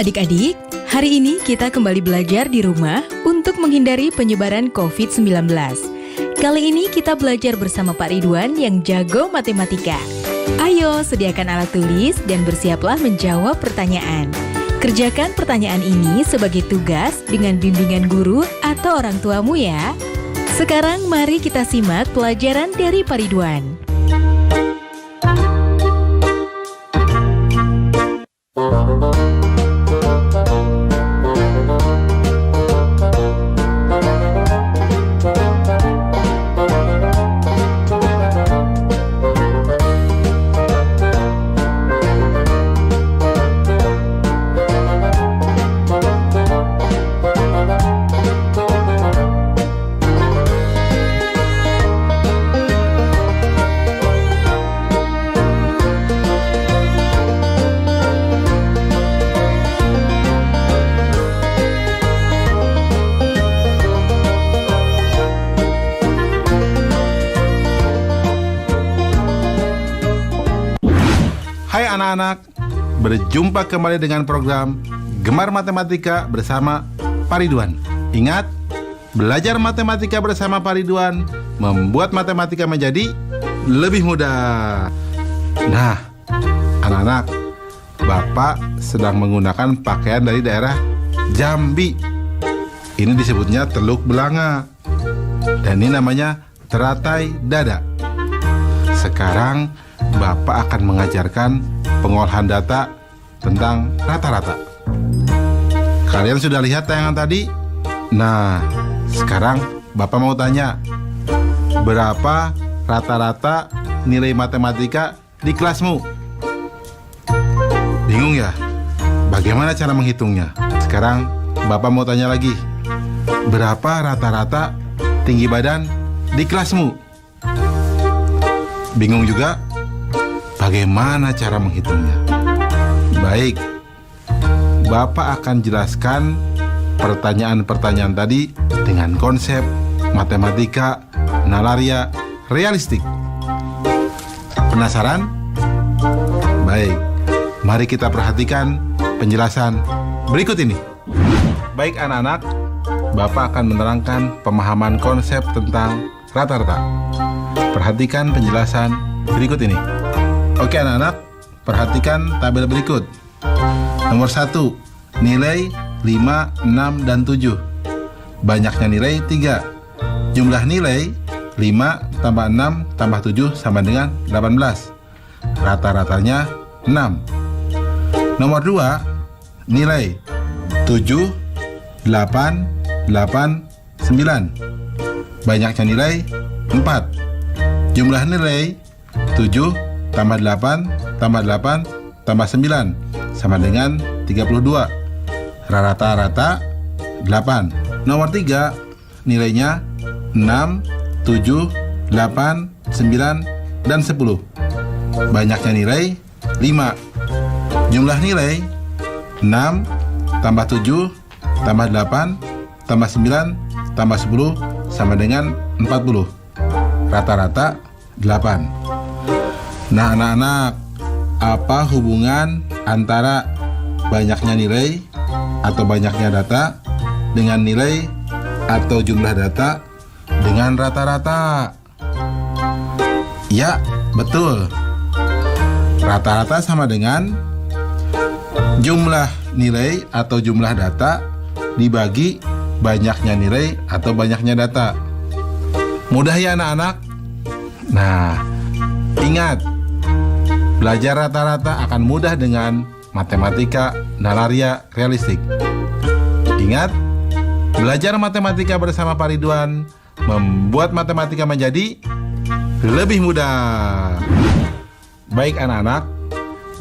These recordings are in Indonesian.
adik-adik, hari ini kita kembali belajar di rumah untuk menghindari penyebaran COVID-19. Kali ini kita belajar bersama Pak Ridwan yang jago matematika. Ayo, sediakan alat tulis dan bersiaplah menjawab pertanyaan. Kerjakan pertanyaan ini sebagai tugas dengan bimbingan guru atau orang tuamu ya. Sekarang mari kita simak pelajaran dari Pak Ridwan. Hai anak-anak, berjumpa kembali dengan program Gemar Matematika bersama Pak Ridwan. Ingat, belajar matematika bersama Pak Ridwan membuat matematika menjadi lebih mudah. Nah, anak-anak, Bapak sedang menggunakan pakaian dari daerah Jambi. Ini disebutnya teluk belanga. Dan ini namanya teratai dada. Sekarang Bapak akan mengajarkan pengolahan data tentang rata-rata. Kalian sudah lihat tayangan tadi? Nah, sekarang Bapak mau tanya, berapa rata-rata nilai matematika di kelasmu? Bingung ya? Bagaimana cara menghitungnya? Sekarang Bapak mau tanya lagi, berapa rata-rata tinggi badan di kelasmu? Bingung juga? Bagaimana cara menghitungnya? Baik, Bapak akan jelaskan pertanyaan-pertanyaan tadi dengan konsep matematika nalaria realistik. Penasaran? Baik, mari kita perhatikan penjelasan berikut ini. Baik anak-anak, Bapak akan menerangkan pemahaman konsep tentang rata-rata. Perhatikan penjelasan berikut ini. Oke anak-anak, perhatikan tabel berikut. Nomor 1, nilai 5, 6, dan 7. Banyaknya nilai 3. Jumlah nilai 5 tambah 6 tambah 7 sama dengan 18. Rata-ratanya 6. Nomor 2, nilai 7, 8, 8, 9. Banyaknya nilai 4. Jumlah nilai 7 tambah 8, tambah 8, tambah 9, sama dengan 32. Rata-rata 8. Nomor 3, nilainya 6, 7, 8, 9, dan 10. Banyaknya nilai 5. Jumlah nilai 6, tambah 7, tambah 8, tambah 9, tambah 10, sama dengan 40. Rata-rata 8. Nah anak-anak, apa hubungan antara banyaknya nilai atau banyaknya data dengan nilai atau jumlah data dengan rata-rata? Ya, betul. Rata-rata sama dengan jumlah nilai atau jumlah data dibagi banyaknya nilai atau banyaknya data. Mudah ya anak-anak? Nah, ingat, belajar rata-rata akan mudah dengan matematika nalaria realistik. Ingat, belajar matematika bersama Pak Ridwan membuat matematika menjadi lebih mudah. Baik anak-anak,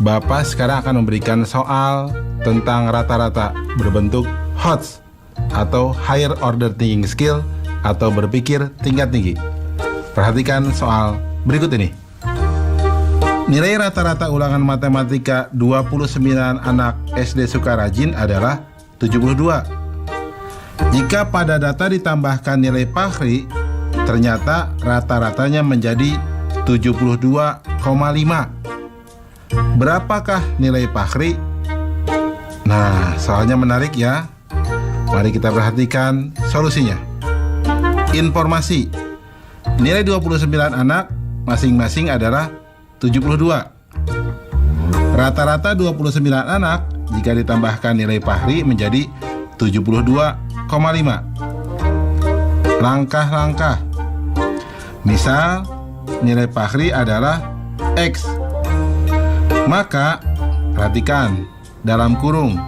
Bapak sekarang akan memberikan soal tentang rata-rata berbentuk HOTS atau Higher Order Thinking Skill atau berpikir tingkat tinggi. Perhatikan soal berikut ini. Nilai rata-rata ulangan matematika 29 anak SD Sukarajin adalah 72. Jika pada data ditambahkan nilai Fahri, ternyata rata-ratanya menjadi 72,5. Berapakah nilai Fahri? Nah, soalnya menarik ya. Mari kita perhatikan solusinya. Informasi. Nilai 29 anak masing-masing adalah 72. Rata-rata 29 anak jika ditambahkan nilai Fahri menjadi 72,5. Langkah-langkah. Misal, nilai Fahri adalah X. Maka, perhatikan dalam kurung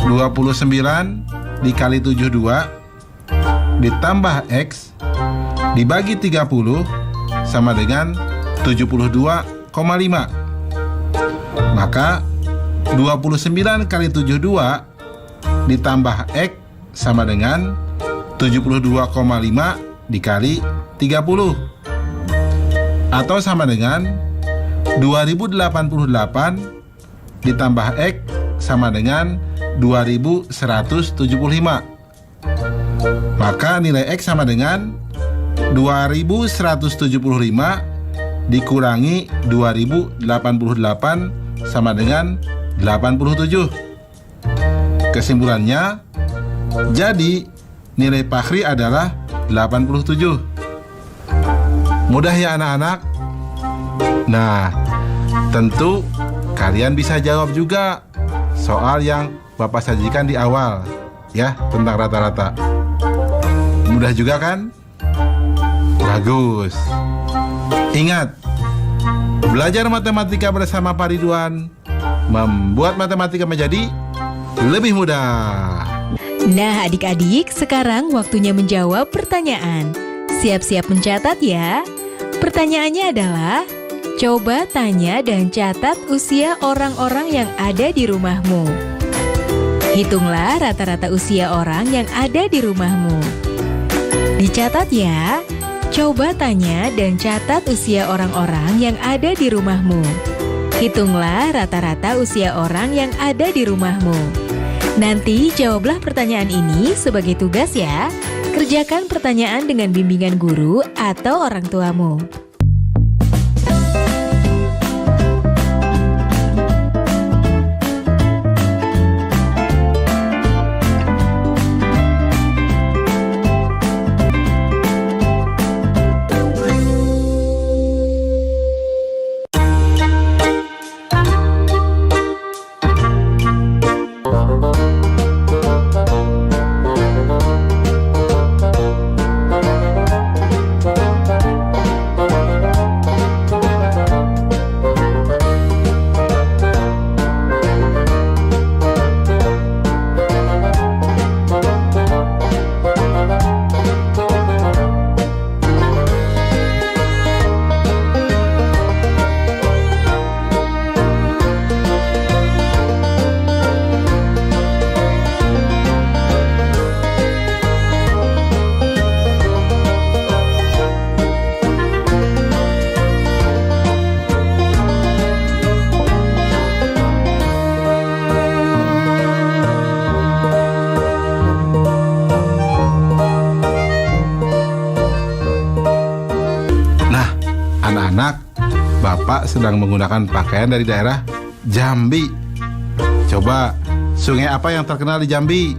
29 dikali 72 ditambah X dibagi 30 sama dengan 72,5. Maka 29 kali 72 ditambah X sama dengan 72,5 dikali 30, atau sama dengan 2088 ditambah X sama dengan 2175. Maka nilai X sama dengan 2175 dikurangi 2088 sama dengan 87. Kesimpulannya, jadi nilai Fahri adalah 87. Mudah ya anak-anak? Nah, tentu kalian bisa jawab juga soal yang Bapak sajikan di awal ya, tentang rata-rata. Mudah juga kan? Bagus. Ingat, belajar matematika bersama Pak Ridwan membuat matematika menjadi lebih mudah. Nah adik-adik, sekarang waktunya menjawab pertanyaan. Siap-siap mencatat ya. Pertanyaannya adalah, coba tanya dan catat usia orang-orang yang ada di rumahmu. Hitunglah rata-rata usia orang yang ada di rumahmu. Dicatat ya. Coba tanya dan catat usia orang-orang yang ada di rumahmu. Hitunglah rata-rata usia orang yang ada di rumahmu. Nanti jawablah pertanyaan ini sebagai tugas ya. Kerjakan pertanyaan dengan bimbingan guru atau orang tuamu. Anak-anak, Bapak sedang menggunakan pakaian dari daerah Jambi. Coba, sungai apa yang terkenal di Jambi?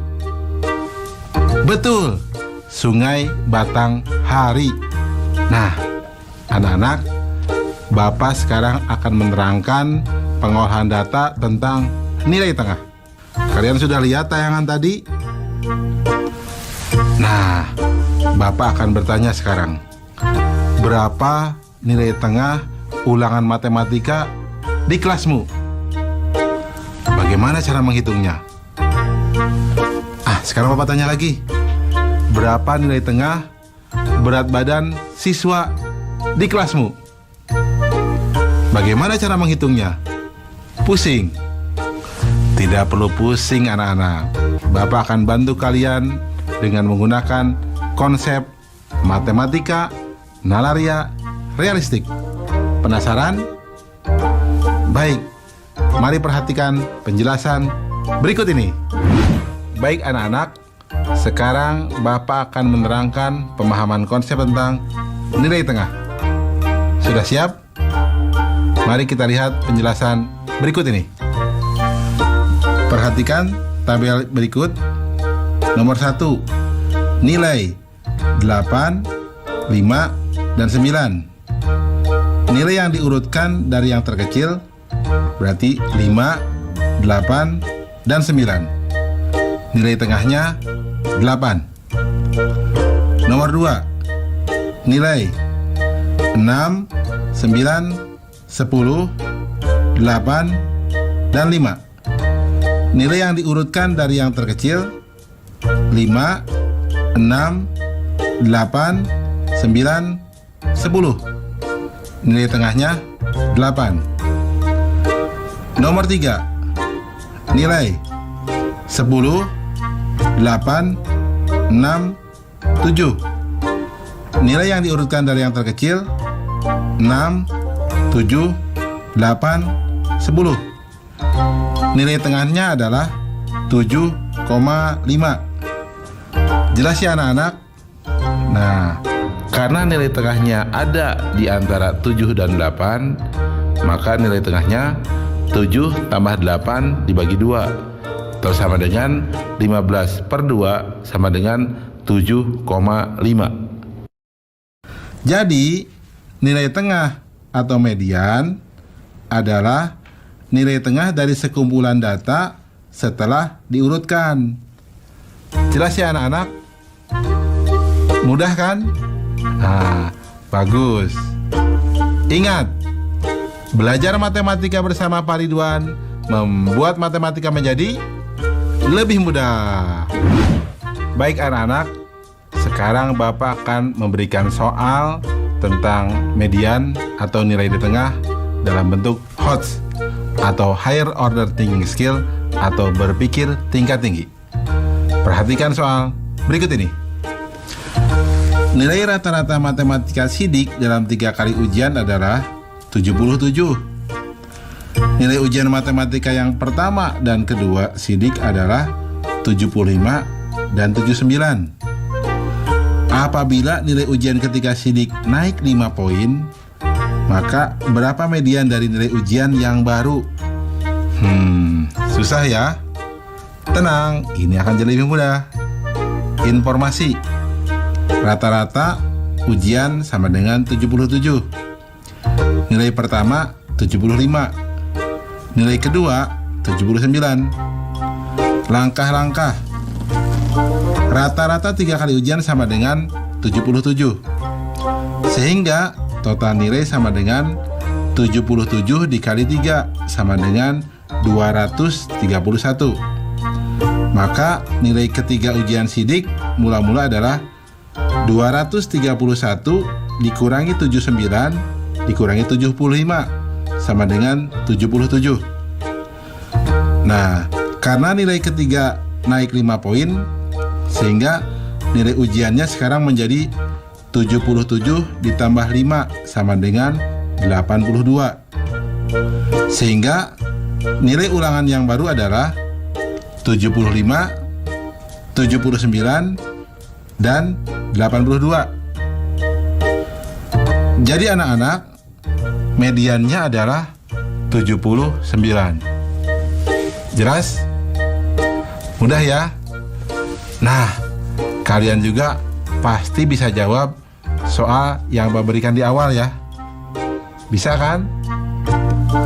Betul, Sungai Batanghari. Nah, anak-anak, Bapak sekarang akan menerangkan pengolahan data tentang nilai tengah. Kalian sudah lihat tayangan tadi? Nah, Bapak akan bertanya sekarang, berapa nilai tengah ulangan matematika di kelasmu? Bagaimana cara menghitungnya? Sekarang Bapak tanya lagi, berapa nilai tengah berat badan siswa di kelasmu? Bagaimana cara menghitungnya? Pusing? Tidak perlu pusing anak-anak. Bapak akan bantu kalian dengan menggunakan konsep matematika nalaria realistik. Penasaran? Baik, mari perhatikan penjelasan berikut ini. Baik anak-anak, sekarang Bapak akan menerangkan pemahaman konsep tentang nilai tengah. Sudah siap? Mari kita lihat penjelasan berikut ini. Perhatikan tabel berikut. Nomor 1, nilai 8, 5, dan 9. Nilai yang diurutkan dari yang terkecil berarti 5, 8, dan 9. Nilai tengahnya 8. Nomor 2, nilai 6, 9, 10, 8, dan 5. Nilai yang diurutkan dari yang terkecil 5, 6, 8, 9, 10. Nilai tengahnya 8. Nomor 3, nilai 10, 8, 6, 7. Nilai yang diurutkan dari yang terkecil 6, 7, 8, 10. Nilai tengahnya adalah 7,5. Jelas ya anak-anak? Nah, karena nilai tengahnya ada di antara 7 dan 8, maka nilai tengahnya 7 tambah 8 dibagi 2, atau sama dengan 15/2 sama dengan 7,5. Jadi, nilai tengah atau median adalah nilai tengah dari sekumpulan data setelah diurutkan. Jelas ya anak-anak? Mudah kan? Nah, bagus. Ingat, belajar matematika bersama Pak Ridwan membuat matematika menjadi lebih mudah. Baik anak-anak, sekarang Bapak akan memberikan soal tentang median atau nilai di tengah dalam bentuk HOTS atau Higher Order Thinking Skill atau berpikir tingkat tinggi. Perhatikan soal berikut ini. Nilai rata-rata matematika sidik dalam 3 kali ujian adalah 77. Nilai ujian matematika yang pertama dan kedua sidik adalah 75 dan 79. Apabila nilai ujian ketika sidik naik 5 poin, maka berapa median dari nilai ujian yang baru? Susah ya? Tenang, ini akan jadi lebih mudah. Informasi. Rata-rata ujian sama dengan 77. Nilai pertama 75. Nilai kedua 79. Langkah-langkah. Rata-rata 3 kali ujian sama dengan 77. Sehingga total nilai sama dengan 77 dikali 3 sama dengan 231. Maka nilai ketiga ujian sidik mula-mula adalah 231 dikurangi 79 dikurangi 75 sama dengan 77. Nah, karena nilai ketiga naik 5 poin, sehingga nilai ujiannya sekarang menjadi 77 ditambah 5 sama dengan 82. Sehingga nilai ulangan yang baru adalah 75, 79, dan 82. Jadi anak-anak, mediannya adalah 79. Jelas? Mudah ya? Nah, kalian juga pasti bisa jawab soal yang Bapak berikan di awal ya. Bisa kan?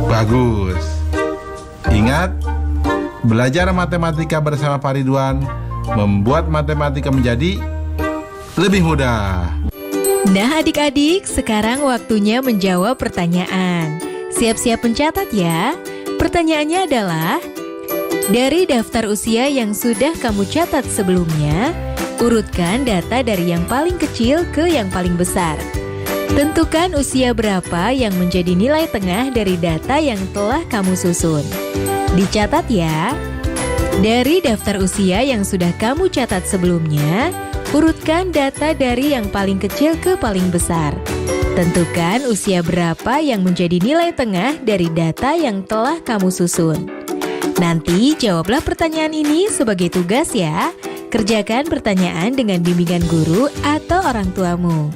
Bagus. Ingat, belajar matematika bersama Pak Ridwan membuat matematika menjadi lebih mudah. Nah adik-adik, sekarang waktunya menjawab pertanyaan. Siap-siap mencatat ya. Pertanyaannya adalah, dari daftar usia yang sudah kamu catat sebelumnya, urutkan data dari yang paling kecil ke yang paling besar. Tentukan usia berapa yang menjadi nilai tengah dari data yang telah kamu susun. Dicatat ya. Dari daftar usia yang sudah kamu catat sebelumnya, urutkan data dari yang paling kecil ke paling besar. Tentukan usia berapa yang menjadi nilai tengah dari data yang telah kamu susun. Nanti jawablah pertanyaan ini sebagai tugas ya. Kerjakan pertanyaan dengan bimbingan guru atau orang tuamu.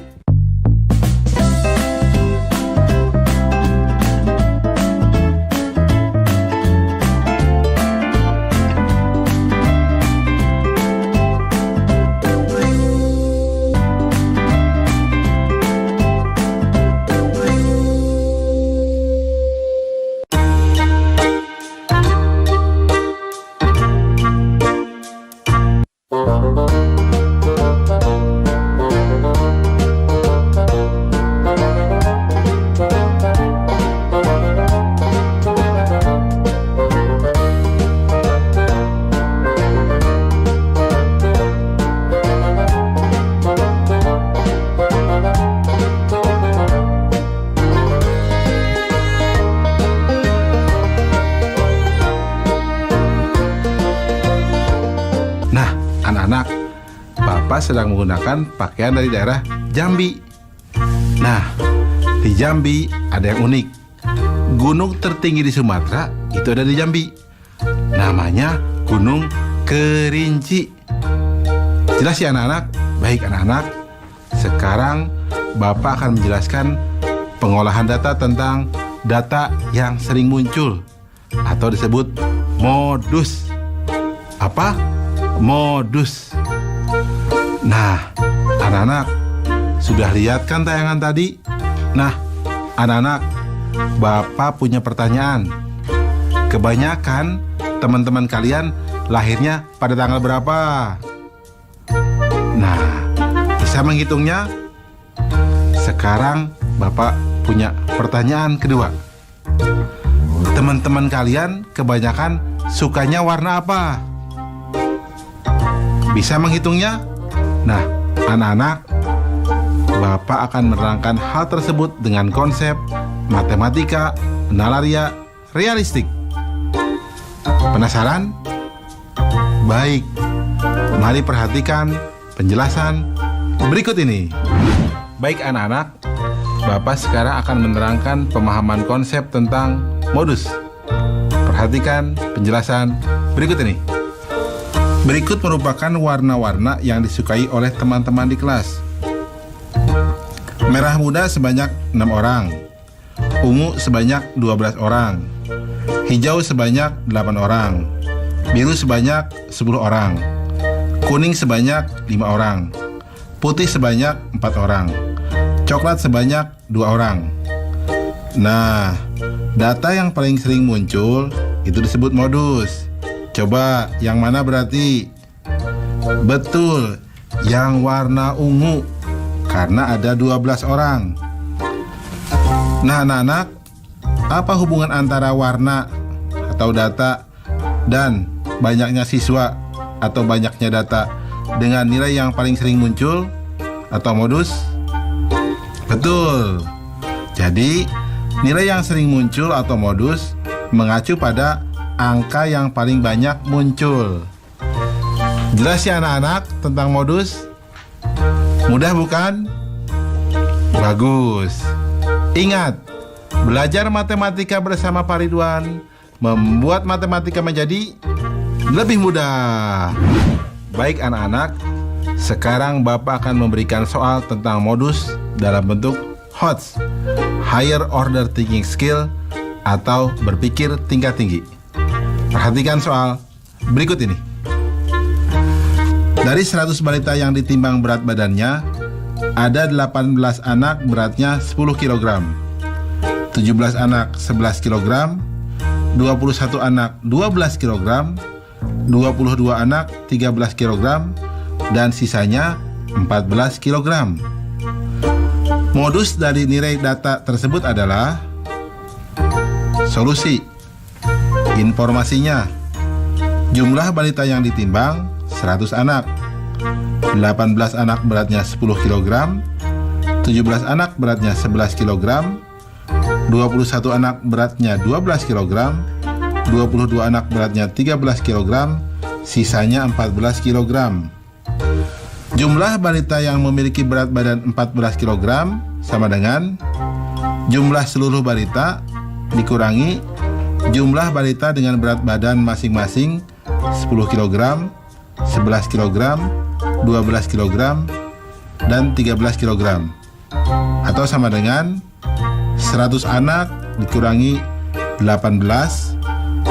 anak-anak, Bapak sedang menggunakan pakaian dari daerah Jambi. Nah, di Jambi ada yang unik. Gunung tertinggi di Sumatera itu ada di Jambi. Namanya Gunung Kerinci. Jelas ya anak-anak? Baik anak-anak, sekarang Bapak akan menjelaskan pengolahan data tentang data yang sering muncul atau disebut modus. Apa? Modus. Nah, anak-anak sudah lihat kan tayangan tadi? Nah, anak-anak, Bapak punya pertanyaan. Kebanyakan teman-teman kalian lahirnya pada tanggal berapa? Nah, bisa menghitungnya? Sekarang Bapak punya pertanyaan kedua. Teman-teman kalian kebanyakan sukanya warna apa? Bisa menghitungnya? Nah, anak-anak, Bapak akan menerangkan hal tersebut dengan konsep matematika, nalaria, realistik. Penasaran? Baik, mari perhatikan penjelasan berikut ini. Baik anak-anak, Bapak sekarang akan menerangkan pemahaman konsep tentang modus. Perhatikan penjelasan berikut ini. Berikut merupakan warna-warna yang disukai oleh teman-teman di kelas. Merah muda sebanyak 6 orang, ungu sebanyak 12 orang, hijau sebanyak 8 orang, biru sebanyak 10 orang, kuning sebanyak 5 orang, putih sebanyak 4 orang, coklat sebanyak 2 orang. Nah, data yang paling sering muncul itu disebut modus. Coba yang mana berarti? Betul, yang warna ungu, karena ada 12 orang. Nah anak-anak, apa hubungan antara warna atau data dan banyaknya siswa atau banyaknya data dengan nilai yang paling sering muncul atau modus? Betul. Jadi nilai yang sering muncul atau modus mengacu pada angka yang paling banyak muncul. Jelas ya anak-anak tentang modus? Mudah bukan? Bagus. Ingat, belajar matematika bersama Pak Ridwan membuat matematika menjadi lebih mudah. Baik anak-anak, sekarang Bapak akan memberikan soal tentang modus dalam bentuk HOTS, Higher Order Thinking Skill, atau berpikir tingkat tinggi. Perhatikan soal berikut ini. Dari 100 balita yang ditimbang berat badannya, ada 18 anak beratnya 10 kg, 17 anak 11 kg, 21 anak 12 kg, 22 anak 13 kg, dan sisanya 14 kg. Modus dari nilai data tersebut adalah solusi. Informasinya, jumlah balita yang ditimbang 100 anak, 18 anak beratnya 10 kg, 17 anak beratnya 11 kg, 21 anak beratnya 12 kg, 22 anak beratnya 13 kg, sisanya 14 kg. Jumlah balita yang memiliki berat badan 14 kg sama dengan jumlah seluruh balita dikurangi jumlah balita dengan berat badan masing-masing 10 kg, 11 kg, 12 kg, dan 13 kg. Atau sama dengan 100 anak dikurangi 18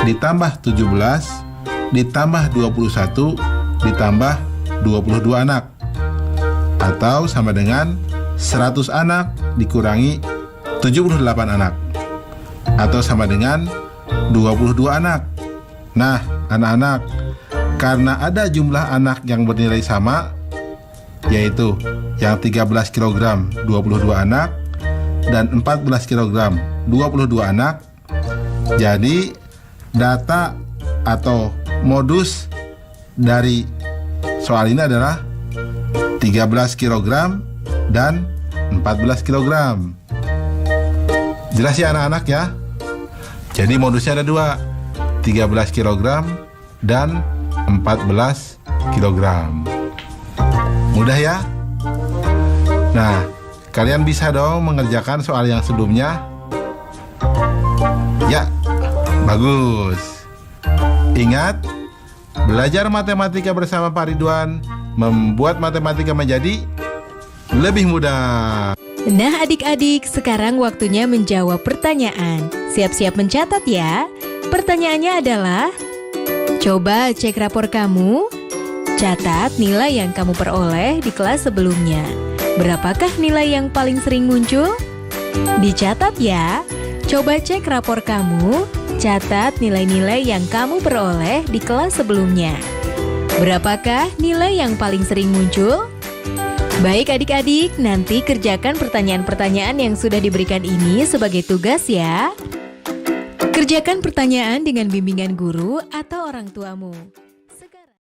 ditambah 17 ditambah 21 ditambah 22 anak. Atau sama dengan 100 anak dikurangi 78 anak. Atau sama dengan 22 anak. Nah, anak-anak, karena ada jumlah anak yang bernilai sama, yaitu yang 13 kg 22 anak dan 14 kg 22 anak, jadi data atau modus dari soal ini adalah 13 kg dan 14 kg. Jelas ya anak-anak ya? Jadi modusnya ada dua, 13 kg dan 14 kilogram. Mudah ya? Nah, kalian bisa dong mengerjakan soal yang sebelumnya? Ya, bagus. Ingat, belajar matematika bersama Pak Ridwan membuat matematika menjadi lebih mudah. Nah adik-adik, sekarang waktunya menjawab pertanyaan. Siap-siap mencatat ya. Pertanyaannya adalah, coba cek rapor kamu. Catat nilai yang kamu peroleh di kelas sebelumnya. Berapakah nilai yang paling sering muncul? Dicatat ya. Coba cek rapor kamu. Catat nilai-nilai yang kamu peroleh di kelas sebelumnya. Berapakah nilai yang paling sering muncul? Baik adik-adik, nanti kerjakan pertanyaan-pertanyaan yang sudah diberikan ini sebagai tugas ya. Kerjakan pertanyaan dengan bimbingan guru atau orang tuamu.